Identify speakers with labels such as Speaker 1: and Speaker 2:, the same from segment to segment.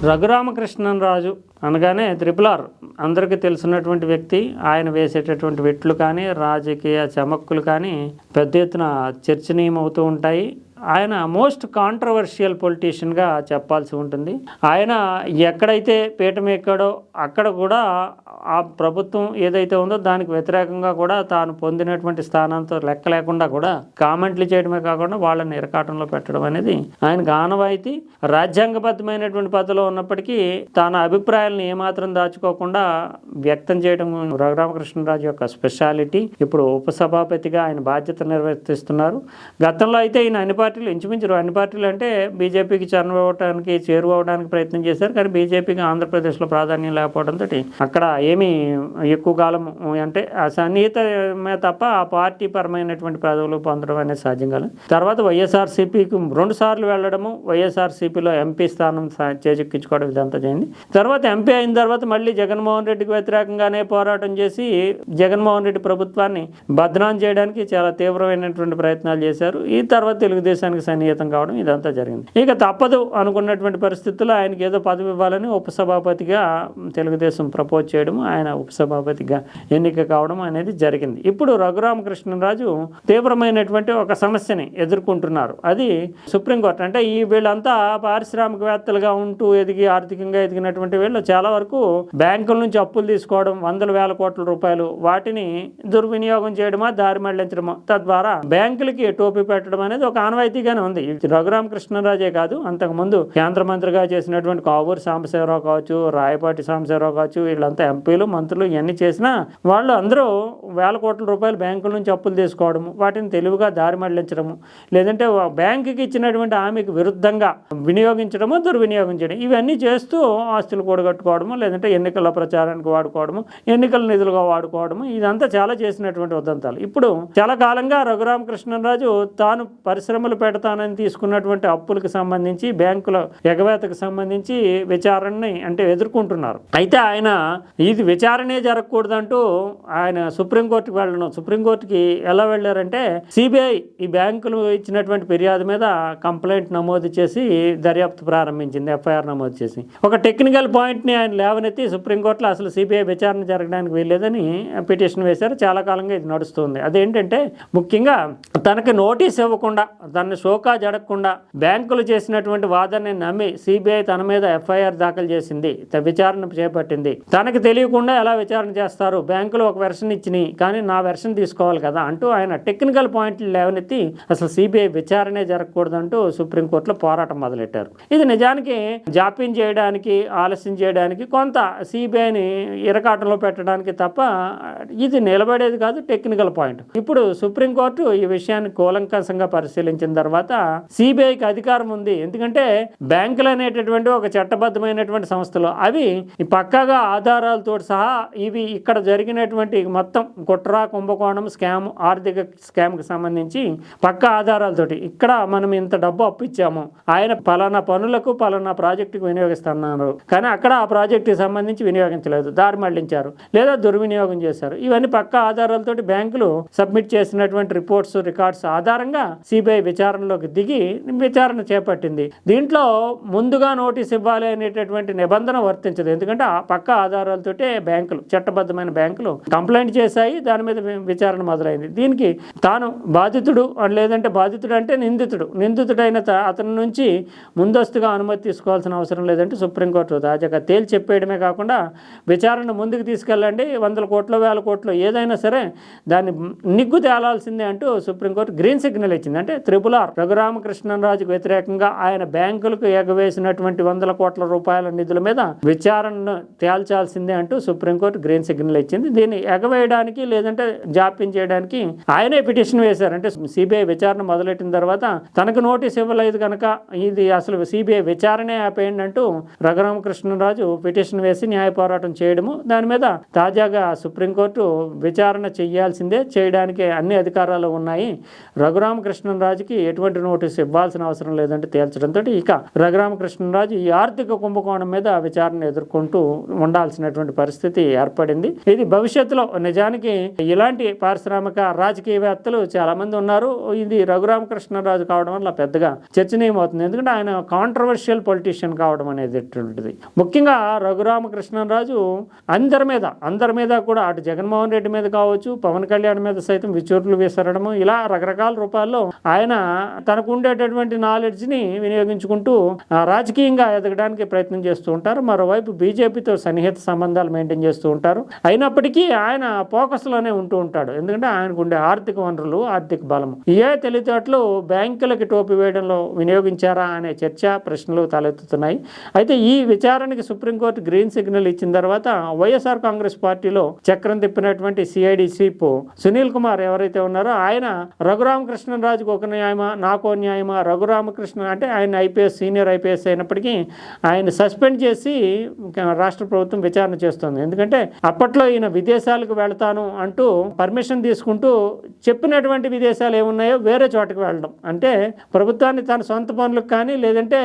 Speaker 1: రఘురామకృష్ణరాజు అనగానే triple R అందరికీ తెలిసినటువంటి వ్యక్తి. ఆయన వేసేటటువంటి వెట్లు కానీ రాజకీయ చమక్కులు కానీ పెద్ద ఎత్తున చర్చనీయమవుతూ ఉంటాయి. ఆయన మోస్ట్ కాంట్రవర్షియల్ పొలిటీషియన్గా చెప్పాల్సి ఉంటుంది. ఆయన ఎక్కడైతే పీఠం ఎక్కాడో అక్కడ కూడా ఆ ప్రభుత్వం ఏదైతే ఉందో దానికి వ్యతిరేకంగా కూడా తాను పొందినటువంటి స్థానంతో లెక్క లేకుండా కూడా కామెంట్లు చేయడమే కాకుండా వాళ్ళని ఇరకాటంలో పెట్టడం అనేది ఆయనకు ఆనవాయితీ. రాజ్యాంగబద్ధమైనటువంటి పదవిలో ఉన్నప్పటికీ తన అభిప్రాయాలను ఏమాత్రం దాచుకోకుండా వ్యక్తం చేయడం రఘురామకృష్ణరాజు యొక్క స్పెషాలిటీ. ఇప్పుడు ఉపసభాపతిగా ఆయన బాధ్యత నిర్వర్తిస్తున్నారు. గతంలో అయితే ఈయన అన్ని పార్టీలు ఇంచుమించు అన్ని పార్టీలు అంటే బీజేపీకి చేరువవడానికి ప్రయత్నం చేశారు. కానీ బీజేపీకి ఆంధ్రప్రదేశ్లో ప్రాధాన్యం లేకపోవడంతో అక్కడ ఏమీ ఎక్కువ కాలం అంటే ఆ సన్నిహితమే తప్ప ఆ పార్టీ పరమైనటువంటి పదవులు పొందడం అనేది సాధ్యం కాదు. తర్వాత వైఎస్ఆర్సీపీకి 2 సార్లు వెళ్ళడము, వైఎస్ఆర్సీపీలో ఎంపీ స్థానం చేజెక్కించుకోవడం ఇదంతా చేయండి. తర్వాత ఎంపీ అయిన తర్వాత మళ్ళీ జగన్మోహన్ రెడ్డికి వ్యతిరేకంగానే పోరాటం చేసి జగన్మోహన్ రెడ్డి ప్రభుత్వాన్ని బద్నాం చేయడానికి చాలా తీవ్రమైనటువంటి ప్రయత్నాలు చేశారు. ఈ తర్వాత తెలుగుదేశానికి సన్నిహితం కావడం ఇదంతా జరిగింది. ఇక తప్పదు అనుకున్నటువంటి పరిస్థితుల్లో ఆయనకి ఏదో పదవి ఇవ్వాలని ఉపసభాపతిగా తెలుగుదేశం ప్రపోజ్ చేయడం, ఆయన ఉపసభాపతిగా ఎన్నిక కావడం అనేది జరిగింది. ఇప్పుడు రఘురామకృష్ణరాజు తీవ్రమైనటువంటి ఒక సమస్యని ఎదుర్కొంటున్నారు. అది సుప్రీంకోర్టు. అంటే వీళ్ళంతా పారిశ్రామికవేత్తలుగా ఉంటూ ఆర్థికంగా ఎదిగినటువంటి వీళ్ళు చాలా వరకు బ్యాంకుల నుంచి అప్పులు తీసుకోవడం, వందల వేల కోట్ల రూపాయలు, వాటిని దుర్వినియోగం చేయడమా, దారి మళ్లించడమా, తద్వారా బ్యాంకులకి టోపీ పెట్టడం అనేది ఒక ఆనవాయితీగానే ఉంది. రఘురామకృష్ణరాజే కాదు, అంతకుముందు కేంద్ర మంత్రిగా చేసినటువంటి కావూరు సాంబశివరావు కావచ్చు, రాయపాటి సాంబశివరావు కావచ్చు, వీళ్ళంతా ఎంపీలు మంత్రులు ఇవన్నీ చేసినా వాళ్ళు అందరూ వేల కోట్ల రూపాయలు బ్యాంకుల నుంచి అప్పులు తీసుకోవడము, వాటిని తెలివిగా దారి మళ్లించడము, లేదంటే బ్యాంకుకి ఇచ్చినటువంటి హామీకి విరుద్ధంగా వినియోగించడము, దుర్వినియోగం చేయడం, ఇవన్నీ చేస్తూ ఆస్తులు కూడగట్టుకోవడము, లేదంటే ఎన్నికల ప్రచారానికి వాడుకోవడము, ఎన్నికల నిధులుగా వాడుకోవడము, ఇదంతా చాలా చేసినటువంటి ఉదంతాలు. ఇప్పుడు చాలా కాలంగా రఘురామకృష్ణరాజు తాను పరిశ్రమలు పెడతానని తీసుకున్నటువంటి అప్పులకు సంబంధించి, బ్యాంకుల ఎగవేతకు సంబంధించి విచారణని ఎదుర్కొంటున్నారు. అయితే ఆయన ఇది విచారణే జరగకూడదంటూ ఆయన సుప్రీంకోర్టుకి వెళ్ళడం. సుప్రీంకోర్టుకి ఎలా వెళ్ళారంటే సిబిఐ ఈ బ్యాంకులు ఇచ్చినటువంటి ఫిర్యాదు మీద కంప్లైంట్ నమోదు చేసి దర్యాప్తు ప్రారంభించింది, ఎఫ్ఐఆర్ నమోదు చేసి. ఒక టెక్నికల్ పాయింట్ని ఆయన లేవనెత్తి సుప్రీంకోర్టులో అసలు సిబిఐ విచారణ జరగడానికి వీల్లేదని పిటిషన్ వేశారు. చాలా కాలంగా ఇది నడుస్తుంది. అదేంటంటే ముఖ్యంగా తనకి నోటీస్ ఇవ్వకుండా, తనని షోకాజ్ అడగకుండా బ్యాంకులు చేసినటువంటి వాదనని నమ్మి సిబిఐ తన మీద ఎఫ్ఐఆర్ దాఖలు చేసింది, విచారణ చేపట్టింది. తనకు తెలియకుండా ఎలా విచారణ చేస్తారు, బ్యాంకులు ఒక వెర్షన్ ఇచ్చినాయి కానీ నా వెర్షన్ తీసుకోవాలి కదా అంటూ ఆయన టెక్నికల్ పాయింట్లు లేవనెత్తి అసలు సిబిఐ విచారణే జరగకూడదంటూ సుప్రీంకోర్టులో పోరాటం మొదలెట్టారు. ఇది నిజానికి జాప్యం చేయడానికి, ఆలస్యం చేయడానికి, కొంత సిబిఐని ఇరకాటంలో పెట్టడానికి తప్ప ఇది నిలబడేది కాదు. Technical point. ఇప్పుడు సుప్రీంకోర్టు ఈ విషయాన్ని కూలంకషంగా పరిశీలించిన తర్వాత సిబిఐకి అధికారం ఉంది. ఎందుకంటే బ్యాంకులు అనేటటువంటి ఒక చట్టబద్ధమైనటువంటి సంస్థలు, అవి పక్కాగా ఆధారాలతో సహా ఇవి ఇక్కడ జరిగినటువంటి మొత్తం కుట్ర, కుంభకోణం, స్కామ్, ఆర్థిక స్కామ్కి సంబంధించి పక్కా ఆధారాలతోటి ఇక్కడ మనం ఇంత డబ్బు అప్పు ఇచ్చాము, ఆయన పలానా పనులకు పలానా ప్రాజెక్టుకు వినియోగిస్తున్నారు, కానీ అక్కడ ఆ ప్రాజెక్టుకి సంబంధించి వినియోగించలేదు, దారి మళ్లించారు, లేదా దుర్వినియోగం చేశారు. ఇవన్నీ పక్కా ఆధారాలతోటి బ్యాంకులు సబ్మిట్ చేసినటువంటి రికార్డ్స్ ఆధారంగా సిబిఐ విచారణలోకి దిగి విచారణ చేపట్టింది. దీంట్లో ముందుగా నోటీస్ ఇవ్వాలి అనేటటువంటి నిబంధన వర్తించదు. ఎందుకంటే ఆ పక్క ఆధారాలతోటే బ్యాంకులు, చట్టబద్ధమైన బ్యాంకులు కంప్లైంట్ చేశాయి, దాని మీద విచారణ మొదలైంది. దీనికి తాను బాధితుడు, లేదంటే బాధితుడు అంటే నిందితుడైన అతని నుంచి ముందస్తుగా అనుమతి తీసుకోవాల్సిన అవసరం లేదంటే సుప్రీంకోర్టు తాజాగా తేల్చి చెప్పేయడమే కాకుండా విచారణ ముందుకు తీసుకెళ్ళండి, 100 కోట్లు 1000 కోట్లు ఏదైనా సరే దాన్ని నిగ్గు తేలాల్సిందే అంటూ సుప్రీంకోర్టు గ్రీన్ సిగ్నల్ ఇచ్చింది. అంటే త్రిపుల్ R రఘురామకృష్ణరాజుకు వ్యతిరేకంగా ఆయన బ్యాంకులకు ఎగవేసినటువంటి 100 కోట్ల రూపాయల నిధుల మీద విచారణను తేల్చాల్సిందే అంటూ సుప్రీంకోర్టు గ్రీన్ సిగ్నల్ ఇచ్చింది. దీన్ని ఎగవేయడానికి లేదంటే జాప్యం చేయడానికి ఆయనే పిటిషన్ వేశారు. అంటే సిబిఐ విచారణ మొదలెట్టిన తర్వాత తనకు నోటీస్ ఇవ్వలేదు కనుక ఇది అసలు సిబిఐ విచారణే ఆపేయండి అంటూ రఘురామకృష్ణరాజు పిటిషన్ వేసి న్యాయ పోరాటం చేయడము, దాని మీద తాజాగా సుప్రీంకోర్టు విచారణ చేయడానికి అన్ని అధికారాలు ఉన్నాయి, రఘురామకృష్ణరాజుకి ఎటువంటి నోటీసు ఇవ్వాల్సిన అవసరం లేదంటే తేల్చడంతో ఇక రఘురామకృష్ణరాజు ఈ ఆర్థిక కుంభకోణం మీద విచారణ ఎదుర్కొంటూ ఉండాల్సినటువంటి పరిస్థితి ఏర్పడింది. ఇది భవిష్యత్తులో నిజానికి ఇలాంటి పారిశ్రామిక రాజకీయవేత్తలు చాలా మంది ఉన్నారు. ఇది రఘురామకృష్ణరాజు కావడం వల్ల పెద్దగా చర్చనీయమవుతుంది. ఎందుకంటే ఆయన కాంట్రవర్షియల్ పొలిటీషియన్ కావడం అనేటువంటిది. ముఖ్యంగా రఘురామకృష్ణరాజు అందరి మీద కూడా అటు జగన్మోహన్ రెడ్డి మీద కావచ్చు, పవన్ కళ్యాణ్ మీద సైతం విచురులు విసరడము, ఇలా రకరకాల రూపాల్లో ఆయన తనకు ఉండేటటువంటి నాలెడ్జ్ని వినియోగించుకుంటూ రాజకీయంగా ఎదగడానికి ప్రయత్నం చేస్తూ ఉంటారు. మరోవైపు బీజేపీతో సన్నిహిత సంబంధాలు మెయింటైన్ చేస్తూ ఉంటారు. అయినప్పటికీ ఆయన ఫోకస్లోనే ఉంటూ ఉంటాడు. ఎందుకంటే ఆయనకు ఉండే ఆర్థిక వనరులు, ఆర్థిక బలము, ఏ తెలివితేటలు బ్యాంకులకి టోపీ వేయడంలో వినియోగించారా అనే చర్చ, ప్రశ్నలు తలెత్తుతున్నాయి. అయితే ఈ విచారణకి సుప్రీంకోర్టు గ్రీన్ సిగ్నల్ ఇచ్చిన తర్వాత వైఎస్ఆర్ కాంగ్రెస్ పార్టీలో చక్రం తిప్పినటువంటి సిఐడి చీఫ్ సునీల్ కుమార్ ఎవరైతే ఉన్నారో ఆయన రఘురామకృష్ణరాజుకు ఒక న్యాయమా, నాకో న్యాయమా, రఘురామకృష్ణ అంటే ఆయన సీనియర్ ఐపీఎస్ అయినప్పటికీ ఆయన సస్పెండ్ చేసి రాష్ట్ర ప్రభుత్వం విచారణ చేస్తుంది. ఎందుకంటే అప్పట్లో ఈయన విదేశాలకు వెళ్తాను అంటూ పర్మిషన్ తీసుకుంటూ చెప్పినటువంటి విదేశాలు ఏమున్నాయో వేరే చోటకి వెళ్ళడం, అంటే ప్రభుత్వాన్ని తన సొంత పనులకు కానీ లేదంటే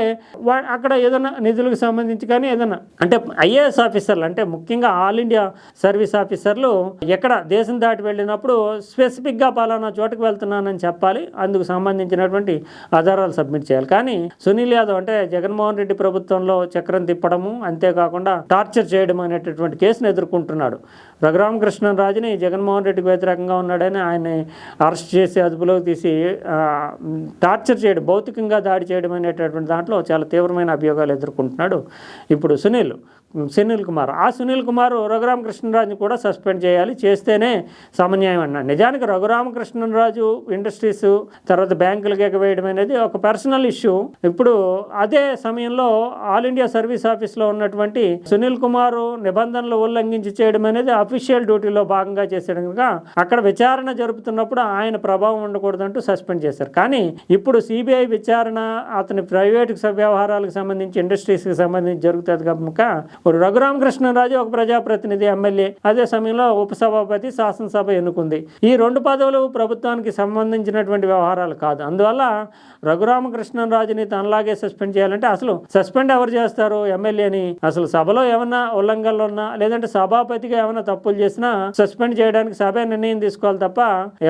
Speaker 1: అక్కడ ఏదైనా నిధులకు సంబంధించి కానీ ఏదైనా, అంటే ఐఏఎస్ ఆఫీసర్లు అంటే ముఖ్యంగా ఆల్ ఇండియా సర్వీస్ ఆఫీసర్లు ఎక్కడ దేశం దాటి వెళ్ళినప్పుడు స్పెసిఫిక్గా పలానా చోటుకు వెళ్తున్నానని చెప్పాలి. అందుకు సంబంధించినటువంటి ఆధారాలు సబ్మిట్ చేయాలి. కానీ సునీల్ యాదవ్ అంటే జగన్మోహన్ రెడ్డి ప్రభుత్వంలో చక్రం తిప్పడము, అంతేకాకుండా టార్చర్ చేయడం అనేటటువంటి కేసును ఎదుర్కొంటున్నాడు. రఘురామకృష్ణరాజుని జగన్మోహన్ రెడ్డికి వ్యతిరేకంగా ఉన్నాడని ఆయన్ని అరెస్ట్ చేసి అదుపులోకి తీసి టార్చర్ చేయడం, భౌతికంగా దాడి చేయడం అనేటటువంటి దాంట్లో చాలా తీవ్రమైన అభియోగాలు ఎదుర్కొంటున్నాడు ఇప్పుడు సునీల్ కుమార్. ఆ సునీల్ కుమార్ రఘురామకృష్ణరాజుని కూడా సస్పెండ్ చేయాలి, చేస్తేనే సమన్యాయం అన్నాడు. నిజానికి రఘురామకృష్ణరాజు ఇండస్ట్రీస్ తర్వాత బ్యాంకులకు ఎగవేయడం అనేది ఒక పర్సనల్ ఇష్యూ. ఇప్పుడు అదే సమయంలో ఆల్ ఇండియా సర్వీస్ ఆఫీస్లో ఉన్నటువంటి సునీల్ కుమార్ నిబంధనలు ఉల్లంఘించి చేయడం అనేది అఫీషియల్ డ్యూటీలో భాగంగా చేసేయడం కనుక అక్కడ విచారణ జరుపుతున్నప్పుడు ఆయన ప్రభావం ఉండకూడదంటూ సస్పెండ్ చేశారు. కానీ ఇప్పుడు సిబిఐ విచారణ అతని ప్రైవేటు వ్యవహారాలకు సంబంధించి, ఇండస్ట్రీస్కి సంబంధించి జరుగుతుంది కనుక రఘురామకృష్ణరాజు ఒక ప్రజాప్రతినిధి, ఎమ్మెల్యే, అదే సమయంలో ఉపసభాపతి, శాసనసభ ఎన్నుకుంది. ఈ 2 పదవులు ప్రభుత్వానికి సంబంధించినటువంటి వ్యవహారాలు కాదు. అందువల్ల రఘురామకృష్ణరాజుని తనలాగే సస్పెండ్ చేయాలంటే అసలు సస్పెండ్ ఎవరు చేస్తారు? ఎమ్మెల్యేని. అసలు సభలో ఏమన్నా ఉల్లంఘనలు ఉన్నా లేదంటే సభాపతిగా ఏమైనా తప్పులు చేసినా సస్పెండ్ చేయడానికి సభ నిర్ణయం తీసుకోవాలి తప్ప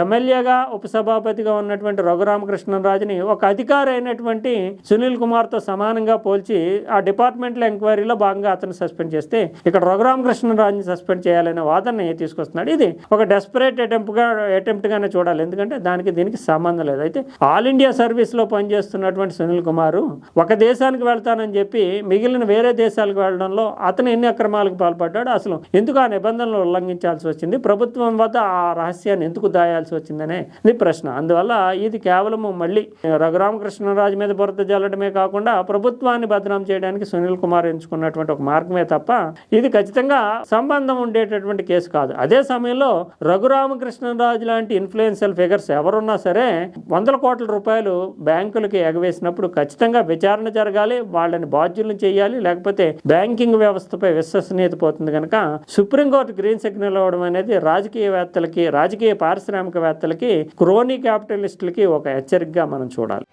Speaker 1: ఎమ్మెల్యేగా ఉపసభాపతిగా ఉన్నటువంటి రఘురామకృష్ణరాజుని ఒక అధికారి అయినటువంటి సునీల్ కుమార్తో సమానంగా పోల్చి ఆ డిపార్ట్మెంట్ల ఎంక్వైరీలో భాగంగా అతను సస్పెండ్ చేస్తే ఇక్కడ రఘురామకృష్ణరాజుని సస్పెండ్ చేయాలనే వాదనని తీసుకొస్తున్నాడు. ఇది ఒక డెస్పరేట్ అటెంప్ట్ గానే చూడాలి. ఎందుకంటే దీనికి సంబంధం లేదు. అయితే ఆల్ ఇండియా సర్వీస్ లో పనిచేస్తున్నటువంటి సునీల్ కుమార్ ఒక దేశానికి వెళ్తానని చెప్పి మిగిలిన వేరే దేశాలకు వెళ్ళడంలో అతను ఎన్ని అక్రమాలకు పాల్పడ్డాడు, అసలు ఎందుకు ఆ నిబంధనలు ఉల్లంఘించాల్సి వచ్చింది, ప్రభుత్వం వద్ద ఆ రహస్యాన్ని ఎందుకు దాయాల్సి వచ్చిందనే ప్రశ్న. అందువల్ల ఇది కేవలం మళ్ళీ రఘురామకృష్ణరాజు మీద బురద జల్లడమే కాకుండా ప్రభుత్వాన్ని బదనాం చేయడానికి సునీల్ కుమార్ ఎంచుకున్నటువంటి ఒక మార్గమే తప్ప ఇది ఖచ్చితంగా సంబంధం ఉండేటటువంటి కేసు కాదు. అదే సమయంలో రఘురామకృష్ణరాజు లాంటి ఇన్ఫ్లుయెన్షియల్ ఫిగర్స్ ఎవరున్నా సరే 100 కోట్ల రూపాయలు బ్యాంకులకి ఎగవేసినప్పుడు ఖచ్చితంగా విచారణ జరగాలి, వాళ్ళని బాధ్యులను చేయాలి, లేకపోతే బ్యాంకింగ్ వ్యవస్థపై విశ్వసనీయత పోతుంది. కనుక సుప్రీంకోర్టు గ్రీన్ సిగ్నల్ ఇవ్వడం అనేది రాజకీయ పారిశ్రామికవేత్తలకి, క్రోనీ క్యాపిటలిస్టులకి ఒక హెచ్చరికగా మనం చూడాలి.